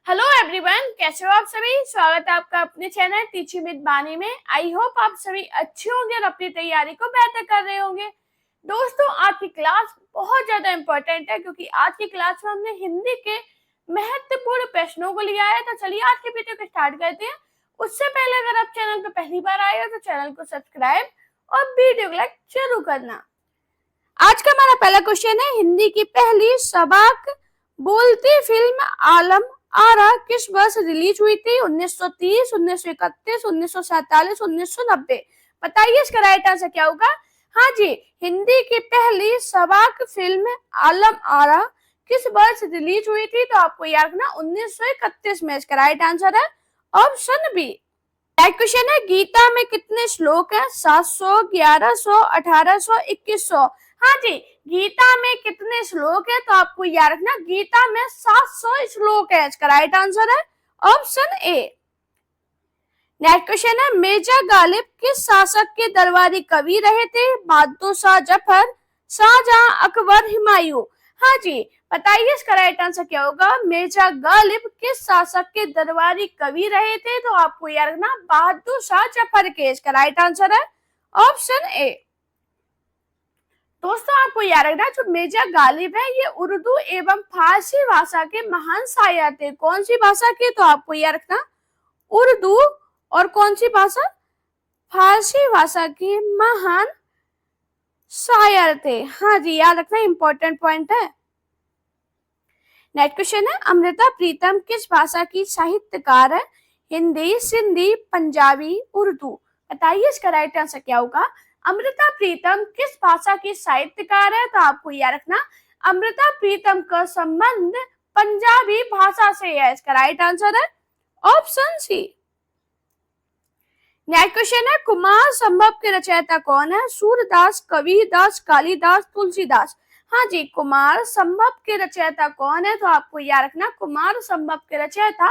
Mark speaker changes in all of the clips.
Speaker 1: Hello everyone, कैसे हो आप सभी। स्वागत है आपका अपने चैनल टीचिंग विद बानी में। आई होप आप सभी अच्छे होंगे और अपनी तैयारी को बेहतर कर रहे होंगे। दोस्तों, आज की क्लास बहुत ज्यादा इम्पोर्टेंट है क्योंकि आज की क्लास में हमने हिंदी के महत्वपूर्ण प्रश्नों को लिया है। तो चलिए आज की वीडियो को स्टार्ट करते हैं। उससे पहले अगर आप चैनल पर पहली बार आए हो तो चैनल को सब्सक्राइब और वीडियो को लाइक जरूर करना। आज का हमारा पहला क्वेश्चन है, हिंदी की पहली सबाक बोलती फिल्म आलम आरा किस वर्ष रिलीज हुई थी? 1930, 1931, 1947, 1990। बताइए इसका राइट आंसर क्या होगा। हाँ जी, हिंदी की पहली सबाक फिल्म आलम आरा किस वर्ष रिलीज हुई थी? तो आपको याद रखना 1931 में इसका राइट आंसर है ऑप्शन बी। राइट क्वेश्चन है, गीता में कितने श्लोक है? 700, 1100, 1800, 2100। हाँ जी, गीता में कितने श्लोक है? तो आपको याद रखना गीता में 700 श्लोक है। इसका राइट आंसर है ऑप्शन ए। नेक्स्ट क्वेश्चन है, मिर्जा गालिब किस शासक के दरबारी कवि रहे थे? बहादुर शाह जफर, शाहजहां, अकबर, हुमायूं। हाँ जी, बताइए इसका राइट आंसर क्या होगा। मिर्जा गालिब किस शासक के दरबारी कवि रहे थे? तो आपको याद रखना बहादुर शाह जफर के। इसका राइट आंसर है ऑप्शन ए। दोस्तों, आपको याद रखना जो मिर्जा गालिब है ये उर्दू एवं फारसी भाषा के महान शायर थे। कौन सी भाषा के? तो आपको याद रखना उर्दू और कौन सी भाषा? फारसी भाषा के महान शायर थे। हाँ जी, याद रखना इंपॉर्टेंट पॉइंट है। नेक्स्ट क्वेश्चन है, अमृता प्रीतम किस भाषा की साहित्यकार है? हिंदी, सिंधी, पंजाबी, उर्दू। बताइए इसका राइट आंसर क्या होगा। अमृता प्रीतम किस भाषा की साहित्यकार है? तो आपको याद रखना अमृता प्रीतम का संबंध पंजाबी भाषा से है। इसका राइट आंसर है ऑप्शन सी। नेक्स्ट क्वेश्चन है, कुमार संभव के रचयिता कौन है? सूरदास, कबीरदास, कालिदास, तुलसीदास। हाँ जी, कुमार संभव के रचयिता कौन है? तो आपको याद रखना कुमार संभव के रचयिता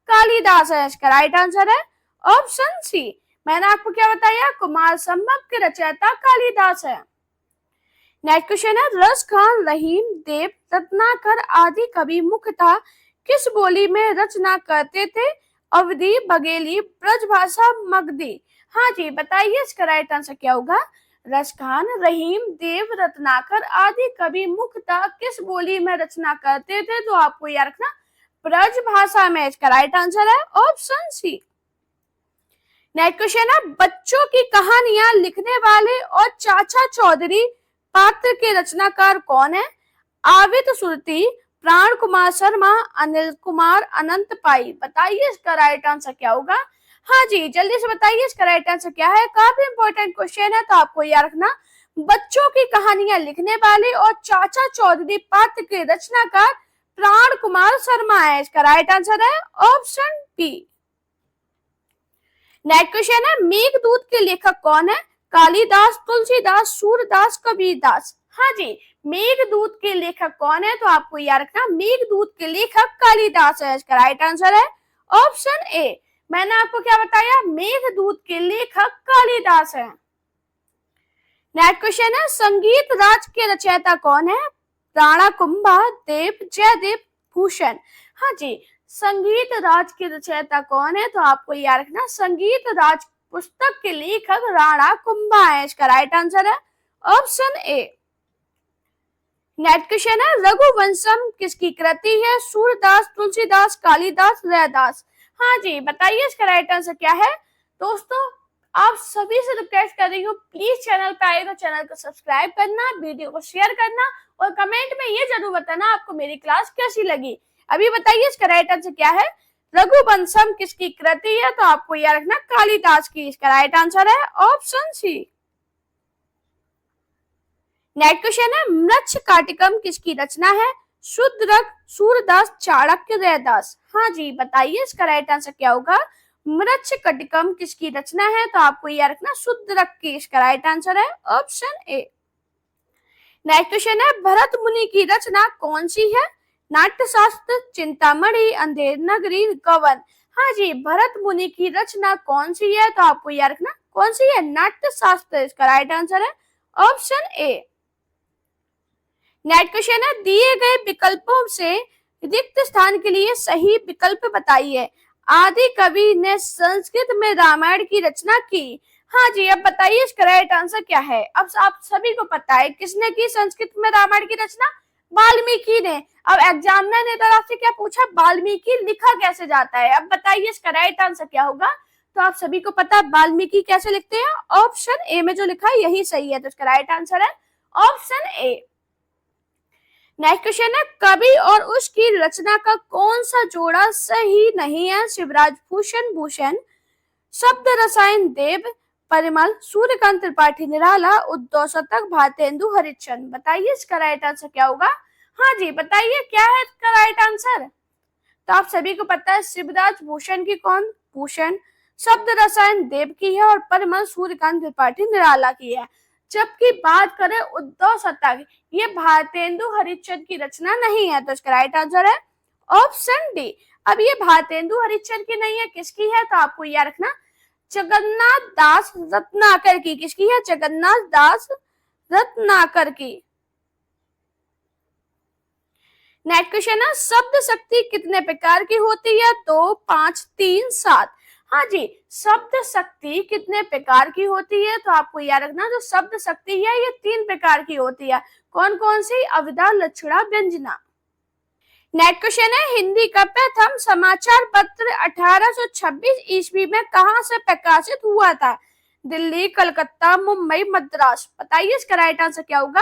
Speaker 1: कालिदास है। इसका राइट आंसर है ऑप्शन सी। मैंने आपको क्या बताया, कुमार संभव के रचयिता कालिदास है। नेक्स्ट क्वेश्चन है, रस खान, रहीम, देव, रत्नाकर आदि कवि मुख्यतः किस बोली में रचना करते थे? अवधी, बघेली, ब्रजभाषा, मगधी। हाँ जी, बताइए इसका राइट आंसर क्या होगा। रस खान, रहीम, देव, रत्नाकर आदि कवि मुख्यतः किस बोली में रचना करते थे? तो आपको याद रखना ब्रज भाषा में। इसका राइट आंसर है ऑप्शन सी। नेक्स्ट क्वेश्चन है, बच्चों की कहानियां लिखने वाले और चाचा चौधरी पात्र के रचनाकार कौन है? आविद सुरती, प्राण कुमार शर्मा, अनिल कुमार, अनंत पाई। बताइए इसका राइट आंसर क्या होगा। हाँ जी, जल्दी से बताइए इसका राइट आंसर क्या है। काफी इंपॉर्टेंट क्वेश्चन है, तो आपको याद रखना बच्चों की कहानियां लिखने वाले और चाचा चौधरी पात्र के रचनाकार प्राण कुमार शर्मा है। इसका राइट आंसर है ऑप्शन बी। नेक्स्ट क्वेश्चन है, मेघदूत के लेखक कौन है? कालिदास, तुलसीदास, सूरदास, कबीरदास। हाँ जी, मेघदूत के लेखक कौन है? तो आपको याद रखना मेघदूत के लेखक कालिदास है। इसका राइट आंसर है ऑप्शन ए। मैंने आपको क्या बताया, मेघदूत के लेखक कालिदास है। नेक्स्ट क्वेश्चन है, संगीत राज के रचयिता कौन है? राणा कुंभा, देव, जयदेव, भूषण। हाँ जी, संगीत राज के रचयिता कौन है? तो आपको याद रखना संगीत राज पुस्तक के लेखक राणा कुंभा है। इसका राइट आंसर है ऑप्शन ए। नेक्स्ट क्वेश्चन है, रघुवंशम किसकी कृति है? सूरदास, तुलसीदास, कालिदास, रैदास। हाँ जी, बताइए इसका राइट आंसर क्या है। दोस्तों, आप सभी से रिक्वेस्ट कर रही हूँ, प्लीज चैनल पे आए तो चैनल को सब्सक्राइब करना, वीडियो को शेयर करना और कमेंट में ये जरूर बताना आपको मेरी क्लास कैसी लगी। अभी बताइए इसका राइट आंसर क्या है। रघुवंशम किसकी कृति है? तो आपको याद रखना कालिदास की। इसका राइट आंसर है ऑप्शन सी। नेक्स्ट क्वेश्चन है, मृच्छकटिकम किसकी रचना है? शूद्रक, सूरदास, चाणक्य, रैदास। हाँ जी, बताइए इसका राइट आंसर क्या होगा। मृच्छकटिकम किसकी रचना है? तो आपको याद रखना शूद्रक की। इसका राइट आंसर है ऑप्शन ए। नेक्स्ट क्वेश्चन है, भरत मुनि की रचना कौन सी है? नाट्यशास्त्र, चिंतामणि, अंधेर नगरी, कवन। हाँ जी, भरत मुनि की रचना कौन सी है? तो आपको याद रखना कौन सी है, नाट्यशास्त्र। इसका राइट आंसर है ऑप्शन ए। नेक्स्ट क्वेश्चन है, दिए गए विकल्पों से रिक्त स्थान के लिए सही विकल्प बताइए। आदि कवि ने संस्कृत में रामायण की रचना की। हाँ जी, अब बताइए इसका राइट आंसर क्या है। अब आप सभी को पता है किसने की संस्कृत में रामायण की रचना, वाल्मीकि ने। अब एग्जामिनर ने तो आपसे क्या पूछा, वाल्मीकि लिखा कैसे जाता है। अब बताइए इसका राइट आंसर क्या होगा। तो आप सभी को पता है वाल्मीकि कैसे लिखते हैं, ऑप्शन ए में जो लिखा है यही सही है। तो इसका राइट आंसर है ऑप्शन ए। नेक्स्ट क्वेश्चन है, कवि और उसकी रचना का कौन सा जोड़ा सही नहीं है। शिवराज भूषण भूषण, शब्द रसायन देव, परिमल, सूर्यकांत त्रिपाठी निराला, उद्धव शतक, भारतेंदु हरिश्चंद्र। बताइए इसका राइट आंसर क्या होगा। हाँ जी, बताइए क्या है इसका राइट आंसर। तो आप सभी को पता है शिवराज भूषण की कौन, भूषण, शब्द रसायन देव की है और परिमल सूर्यकांत त्रिपाठी निराला की है। जबकि बात करें उद्धव शतक, ये भारतेंदु हरिश्चंद्र की रचना नहीं है। तो इसका राइट आंसर है ऑप्शन डी। अब ये भारतेंदु हरिश्चंद्र की नहीं है, किसकी है, तो आपको याद रखना जगन्नाथ दास रत्नाकर की। किसकी है, जगन्नाथ दास रत्नाकर की। नेक्स्ट क्वेश्चन है, शब्द शक्ति कितने प्रकार की होती है। 2, 5, 3, 7। हाँ जी, शब्द शक्ति कितने प्रकार की होती है। तो आपको याद रखना जो शब्द शक्ति है ये 3 प्रकार की होती है। कौन कौन सी, अविधा, लक्षणा, व्यंजना। नेक्स्ट क्वेश्चन है, हिंदी का प्रथम समाचार पत्र 1826 ईस्वी में कहां से प्रकाशित हुआ था। दिल्ली, कलकत्ता, मुंबई, मद्रास। बताइए इसका राइट आंसर क्या होगा।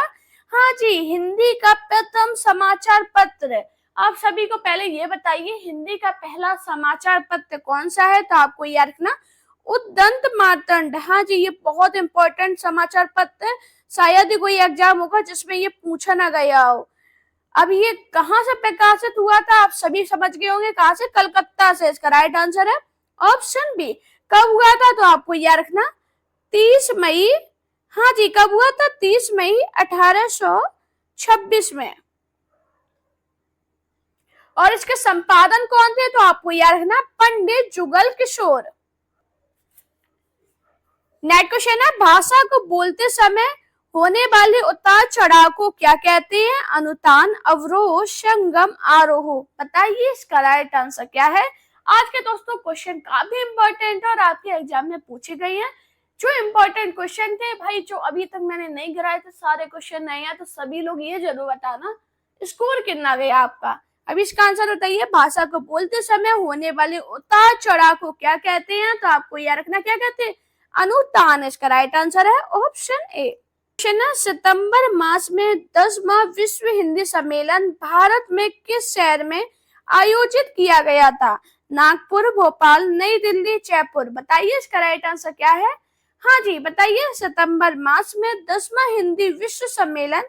Speaker 1: हाँ जी, हिंदी का प्रथम समाचार पत्र। आप सभी को पहले ये बताइए हिंदी का पहला समाचार पत्र कौन सा है। तो आपको याद रखना उद्दंत मार्तंड। हाँ जी, ये बहुत इंपॉर्टेंट समाचार पत्र है, शायद ही कोई एग्जाम होगा जिसमें ये पूछा ना गया हो। अब ये कहां से प्रकाशित हुआ था, आप सभी समझ गए होंगे कहां से, कलकत्ता से। इसका राइट आंसर है ऑप्शन बी। कब हुआ था, तो आपको याद रखना 30 मई। हाँ जी, कब हुआ था, 30 मई 1826 में। और इसके संपादन कौन थे, तो आपको याद रखना पंडित जुगल किशोर। नेक्स्ट क्वेश्चन है, भाषा को बोलते समय होने वाले उतार चढ़ाव को क्या कहते हैं। अनुतान, अवरोह, संगम, आरोह। बताइए इसका राइट आंसर क्या है। आज के दोस्तों क्वेश्चन काफी इंपॉर्टेंट है और आपके एग्जाम में पूछे गए हैं। जो इंपॉर्टेंट क्वेश्चन थे भाई, जो अभी तक मैंने नहीं कराए थे, सारे क्वेश्चन नहीं है, तो सभी लोग ये जरूर बताना स्कोर कितना गया आपका। अब इसका आंसर बताइए, भाषा को बोलते समय होने वाले उतार चढ़ाव को क्या कहते हैं। तो आपको याद रखना क्या कहते हैं, अनुतान। इसका राइट आंसर है ऑप्शन ए। सितंबर मास में 10वां विश्व हिंदी सम्मेलन भारत में किस शहर में आयोजित किया गया था। नागपुर, भोपाल, नई दिल्ली, जयपुर। बताइए इसका राइट आंसर क्या है। हाँ जी, बताइए सितंबर मास में 10वां हिंदी विश्व सम्मेलन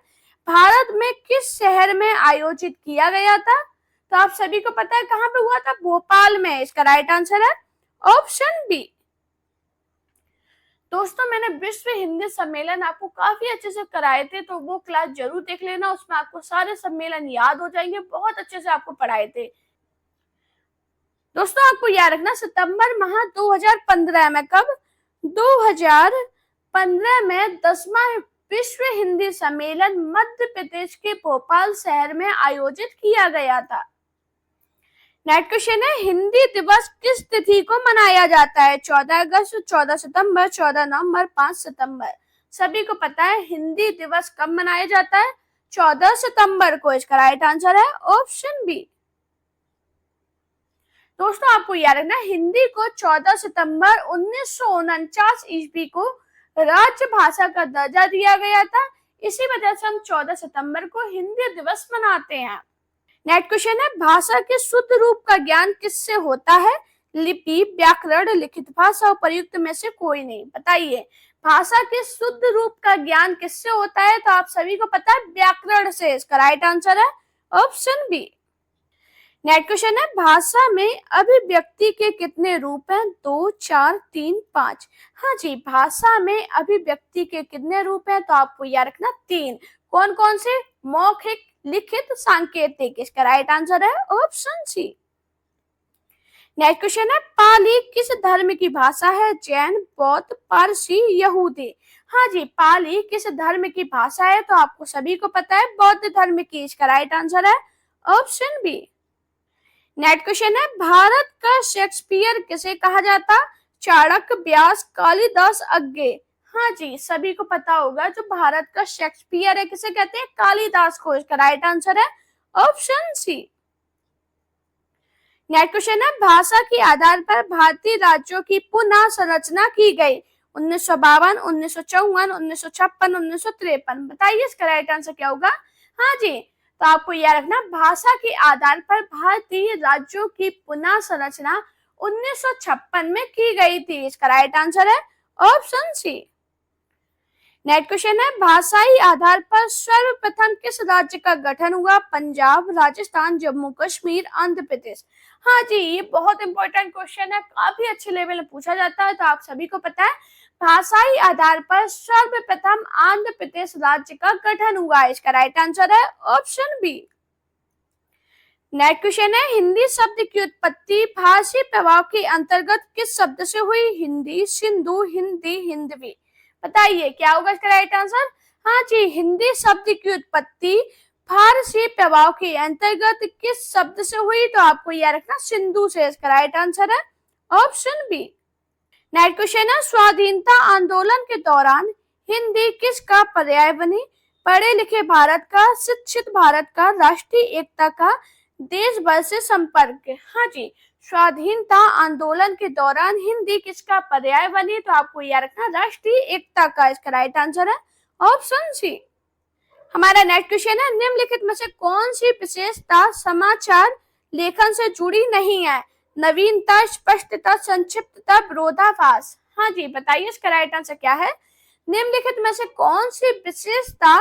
Speaker 1: भारत में किस शहर में आयोजित किया गया था। तो आप सभी को पता है कहाँ पे हुआ था, भोपाल में। इसका राइट आंसर है ऑप्शन बी। दोस्तों मैंने विश्व हिंदी सम्मेलन आपको काफी अच्छे से कराए थे, तो वो क्लास जरूर देख लेना, उसमें आपको सारे सम्मेलन याद हो जाएंगे, बहुत अच्छे से आपको पढ़ाए थे। दोस्तों आपको याद रखना सितंबर माह 2015 में, कब, 2015 में 10वां विश्व हिंदी सम्मेलन मध्य प्रदेश के भोपाल शहर में आयोजित किया गया था। नेक्स्ट क्वेश्चन है, हिंदी दिवस किस तिथि को मनाया जाता है। 14 अगस्त, 14 सितंबर, 14 नवंबर, 5 सितंबर। सभी को पता है हिंदी दिवस कब मनाया जाता है, 14 सितंबर को। इसका राइट आंसर है ऑप्शन बी। दोस्तों आपको याद रखना हिंदी को 14 सितंबर 1949 ईस्वी को राज्य भाषा का दर्जा दिया गया था। इसी वजह से हम 14 सितंबर को हिंदी दिवस मनाते हैं। नेक्स्ट क्वेश्चन है, भाषा के शुद्ध रूप का ज्ञान किससे होता है। लिपि, व्याकरण, लिखित भाषा और प्रयुक्त में से कोई नहीं। बताइए भाषा के शुद्ध रूप का ज्ञान किससे होता है। तो आप सभी को पता है व्याकरण से। इसका राइट आंसर है ऑप्शन बी। नेक्स्ट क्वेश्चन है, भाषा में अभिव्यक्ति के कितने रूप हैं। 2, 4, 3, 5। हाँ जी, भाषा में अभिव्यक्ति के कितने रूप हैं। तो आपको याद रखना 3। कौन कौन से, मौखिक, लिखित, सांकेतिक। इसका राइट आंसर है ऑप्शन सी। नेक्स्ट क्वेश्चन है, पाली किस धर्म की भाषा है। जैन, बौद्ध, पारसी, यहूदी। हाँ जी, पाली किस धर्म की भाषा है। तो आपको सभी को पता है बौद्ध धर्म की। इसका राइट आंसर है ऑप्शन बी। नेक्स्ट क्वेश्चन है, भारत का शेक्सपियर किसे कहा जाता? चाणक्य, व्यास, कालिदास, अज्ञे। हाँ जी, सभी को पता होगा जो भारत का शेक्सपियर है किसे कहते हैं? कालिदास को। इसका राइट आंसर है ऑप्शन सी। नेक्स्ट क्वेश्चन है, भाषा के आधार पर भारतीय राज्यों की पुनः संरचना की गई। 1952, 1954, 1956, 1953। बताइए इसका राइट आंसर क्या होगा? हाँ जी, तो आपको याद रखना, भाषा के आधार पर भारतीय राज्यों की पुनः संरचना 1956 में की गई थी। इसका राइट आंसर है ऑप्शन सी। नेक्स्ट क्वेश्चन है, भाषाई आधार पर सर्वप्रथम किस राज्य का गठन हुआ? पंजाब, राजस्थान, जम्मू कश्मीर, आंध्र प्रदेश। हाँ जी, ये बहुत इंपॉर्टेंट क्वेश्चन है, काफी अच्छे लेवल में पूछा जाता है, तो आप सभी को पता है भाषाई आधार पर सर्वप्रथम आंध्र प्रदेश राज्य का गठन हुआ। इसका राइट आंसर है ऑप्शन बी। नेक्स्ट क्वेश्चन है, हिंदी शब्द की उत्पत्ति फारसी प्रभाव के अंतर्गत किस शब्द से हुई? हिंदी, सिंधु, हिंदी, हिंदवी। बताइए क्या होगा इसका राइट आंसर? हाँ जी, हिंदी शब्द की उत्पत्ति फारसी प्रभाव के अंतर्गत किस शब्द से हुई? तो आपको याद रखना सिंधु से। इसका राइट आंसर है ऑप्शन बी। नेक्स्ट क्वेश्चन है, स्वाधीनता आंदोलन के दौरान हिंदी किसका पर्याय बनी? पढ़े लिखे भारत का, शिक्षित भारत का, राष्ट्रीय एकता का, देश भर से संपर्क। हाँ जी, स्वाधीनता आंदोलन के दौरान हिंदी किसका पर्याय बनी? तो आपको याद रखना राष्ट्रीय एकता का। इसका राइट आंसर है ऑप्शन सी। हमारा नेक्स्ट क्वेश्चन है, निम्नलिखित में से कौन सी विशेषता समाचार लेखन से जुड़ी नहीं है? नवीनता, स्पष्टता, संक्षिप्तता, विरोधाभास। हाँ जी, बताइए इसका राइट आंसर क्या है? निम्नलिखित में से कौन सी विशेषता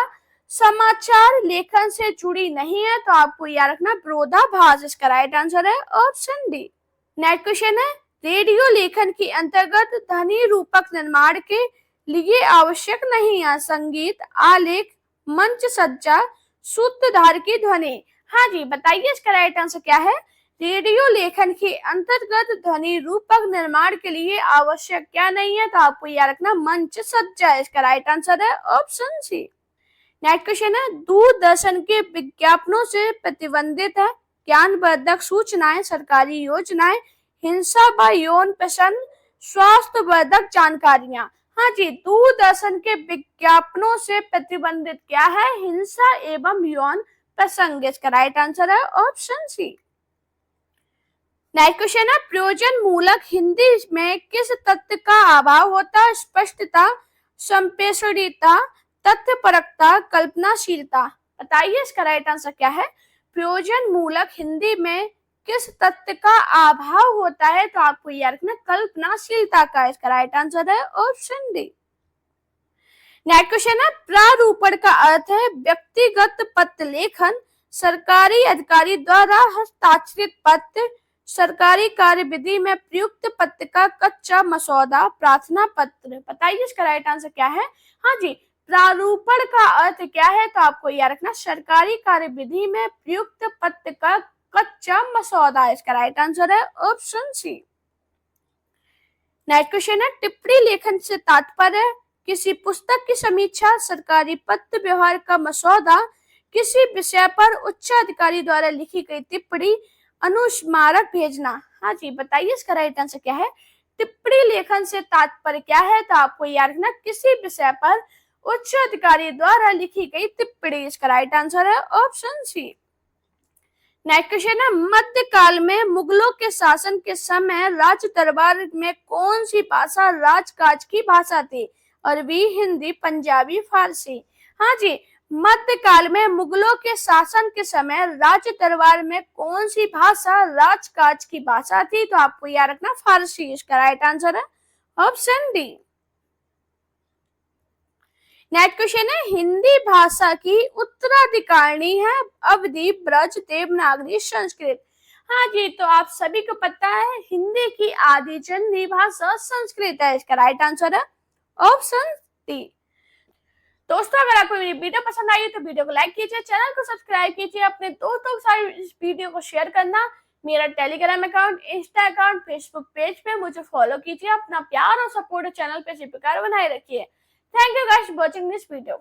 Speaker 1: समाचार लेखन से जुड़ी नहीं है? तो आपको याद रखना विरोधाभास। इसका राइट आंसर है ऑप्शन डी। नेक्स्ट क्वेश्चन है, रेडियो लेखन के अंतर्गत ध्वनि रूपक निर्माण के लिए आवश्यक नहीं है संगीत, आलेख, मंच सज्जा, सूत्रधार की ध्वनि। हाँ जी, बताइए इसका राइट आंसर क्या है? रेडियो लेखन के अंतर्गत ध्वनि रूपक निर्माण के लिए आवश्यक क्या नहीं है? तो आपको याद रखना मंच सज्जा। इसका राइट आंसर है ऑप्शन सी। नेक्स्ट क्वेश्चन है, दूरदर्शन के विज्ञापनों से प्रतिबंधित है ज्ञानवर्धक सूचनाएं, सरकारी योजनाएं, हिंसा व यौन प्रसन्न, स्वास्थ्यवर्धक जानकारियां। हाँ जी, दूरदर्शन के विज्ञापनों से प्रतिबंधित क्या है? हिंसा एवं यौन प्रसंग। इसका राइट आंसर है ऑप्शन सी। नेक्स्ट क्वेश्चन है, प्रयोजन मूलक हिंदी में किस तत्व का अभाव होता है? स्पष्टता, संप्रेषणीयता, तथ्यपरकता, कल्पनाशीलता। बताइए इसका राइट आंसर क्या है? प्रयोजन मूलक हिंदी में किस तत्व का अभाव होता है? तो आपको याद रखना कल्पनाशीलता का। इसका राइट आंसर है ऑप्शन डी। नेक्स्ट क्वेश्चन है, प्रारूपण का अर्थ है व्यक्तिगत पत्र लेखन, सरकारी अधिकारी द्वारा हस्ताक्षरित पत्र, सरकारी कार्यविधि में प्रयुक्त पत्र का कच्चा मसौदा, प्रार्थना पत्र। बताइए इसका राइट आंसर क्या है? हाँ जी, प्रारूपण का अर्थ क्या है? तो आपको याद रखना सरकारी कार्यविधि में प्रयुक्त पत्र का कच्चा मसौदा। इसका राइट आंसर है ऑप्शन सी। नेक्स्ट क्वेश्चन है, टिप्पणी लेखन से तात्पर्य किसी पुस्तक की समीक्षा, सरकारी पत्र व्यवहार का मसौदा, किसी विषय पर उच्च अधिकारी द्वारा लिखी गई टिप्पणी, अनुस्मारक भेजना। हाँ जी, बताइए इसका राइट आंसर क्या है? टिप्पणी लेखन से तात्पर्य क्या है? तो आपको याद रखना किसी विषय पर उच्च अधिकारी द्वारा लिखी गई टिप्पणी। इसका राइट आंसर है ऑप्शन सी। नेक्स्ट क्वेश्चन है, मध्यकाल में मुगलों के शासन के समय राज दरबार में कौन सी भाषा राजकाज की भाषा थी? अरबी, हिंदी, पंजाबी, फारसी। हाँ जी, मध्यकाल में मुगलों के शासन के समय राज दरबार में कौन सी भाषा राजकाज की भाषा थी? तो आपको याद रखना फारसी। इसका राइट आंसर है ऑप्शन डी। नेक्स्ट क्वेश्चन है, हिंदी भाषा की उत्तराधिकारिणी है अवधी, ब्रज, देवनागरी, संस्कृत। हाँ जी, तो आप सभी को पता है हिंदी की आदि जननी भाषा संस्कृत है। इसका राइट आंसर है ऑप्शन डी। दोस्तों, अगर आपको मेरी वीडियो पसंद आई तो वीडियो को लाइक कीजिए, चैनल को सब्सक्राइब कीजिए, अपने दोस्तों के साथ इस वीडियो को शेयर करना। मेरा Telegram account, Insta account, Facebook page पे मुझे फॉलो कीजिए। अपना प्यार और सपोर्ट चैनल पे इसी प्रकार बनाए रखिए। Thank you guys for watching this video.